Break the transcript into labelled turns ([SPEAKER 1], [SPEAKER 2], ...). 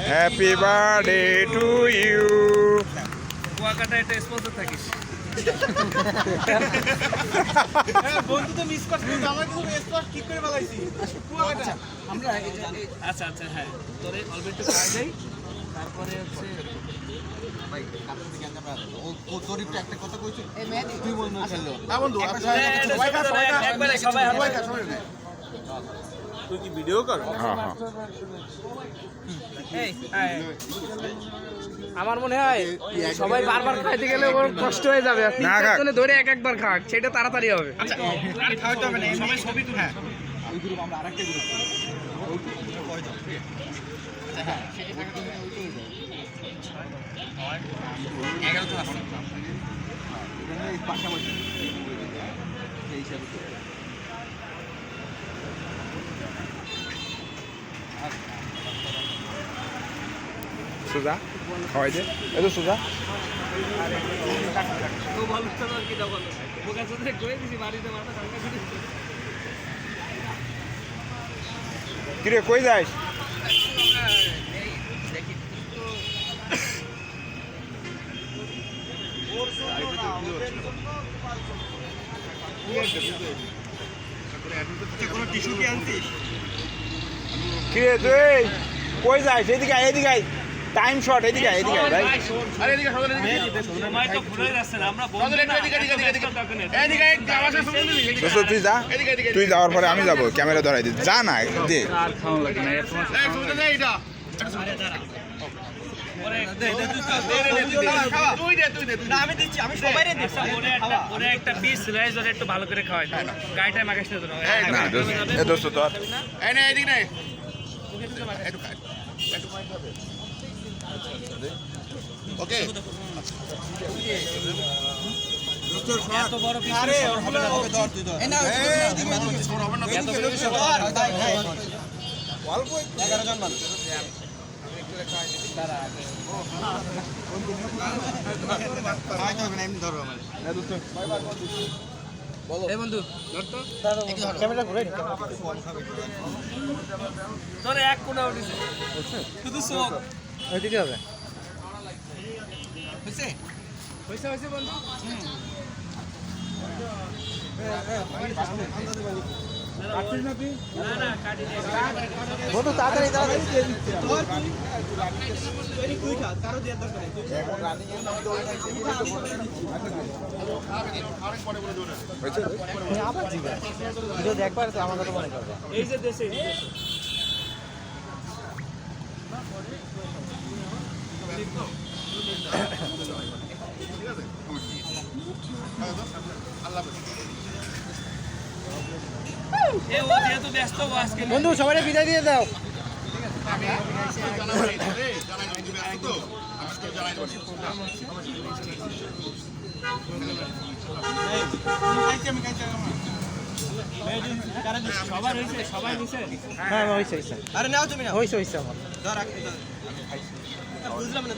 [SPEAKER 1] Happy birthday to you.
[SPEAKER 2] Kuakata একটা sponsor থাকিস।
[SPEAKER 3] বন্ধু তো মিস করছিস, কিন্তু আমরা কিন্তু স্পট ঠিক করে ফেলাইছি। কুয়াকাটা
[SPEAKER 2] আমরা আচ্ছা আচ্ছা হ্যাঁ তোরে অলরেডি খাওয়া যাই, তারপরে হচ্ছে
[SPEAKER 3] ভাই কাপড় থেকে আমরা ও জরিপ একটা কথা কইছে এই ম্যাচ তুই বন্ধু খেললো না বন্ধু
[SPEAKER 2] একবারে সবাই
[SPEAKER 3] তুই কি ভিডিও কর?
[SPEAKER 1] হ্যাঁ হ্যাঁ
[SPEAKER 2] এই আমার মনে হয় সবাই বারবার খাইতে গেলে ওর কষ্ট হয়ে যাবে, তিন চারজনে ধরে একবার খাক সেটা তাড়াতাড়ি হবে।
[SPEAKER 3] আচ্ছা খাওয়াতে হবে না, সবাই ছবি তুলে। হ্যাঁ ওই গ্রুপ আমরা আরেকটা গ্রুপ করি। হ্যাঁ 11 জন আছে এখানে পাশাপাশি এই হিসাবে।
[SPEAKER 1] সুজা খাওয়াই দে, এই তো সুজা।
[SPEAKER 2] তো ভালো তো আর কি তখন বোকা চোদে কই দিছি বাড়িতে মাথা ঠান্ডা করে দিছি।
[SPEAKER 1] কিরে কই যাস? কিরে তুই কই যাস? এদিকে আয়, এদিকে আয়, টাইম শর্ট, এদিকে আয়, এদিকে আয় ভাই।
[SPEAKER 3] আরে এদিকে সদর
[SPEAKER 2] সময় তো ভুলে যাচ্ছে না, আমরা বন্ধু না।
[SPEAKER 3] এদিকে আমার সাথে ফোন দিবি।
[SPEAKER 1] দোস্ত তুই যা, তুই যাওয়ার পরে আমি যাবো, ক্যামেরা ধরাই দিই, যা না দে।
[SPEAKER 2] আর খাওয়া লাগে না তোমার
[SPEAKER 3] এই ফোনটা দে এটা। আমি দিচ্ছি, আমি সবাই রে দিচ্ছি।
[SPEAKER 2] ওরে একটা পিস রাইস ওরে একটু ভালো করে খাওয়াই দাও, গাইটা মাগাস না তো
[SPEAKER 1] না দোস্ত, এ দোস্ত তোর
[SPEAKER 3] এই নে এদিকে নে। ওকে
[SPEAKER 2] এত বড় পিস
[SPEAKER 3] আরে হবে না, হবে ধর তুই ধর। এই না এদিকে হবে না, এত বেশি সবার অল্প 11 জন মানুষ।
[SPEAKER 2] এই বন্ধু ধর তো ক্যামেরা ঘুরে তোরে এক কোণা উঠিছে শুধু চোখ ওইদিকে হবে হইছে হইছে হইছে বন্ধু
[SPEAKER 3] বন্ধু তাড়াতাড়ি তাড়াতাড়ি দেখবার আমার কথা মনে করবে
[SPEAKER 2] এই যে দেশে
[SPEAKER 3] বন্ধু সবাই বিদায় দিয়ে দাও।
[SPEAKER 2] হ্যাঁ হয়েছে
[SPEAKER 3] আরে নাও তুমি না
[SPEAKER 2] হয়েছে হয়েছে আমার
[SPEAKER 3] বুঝলাম না।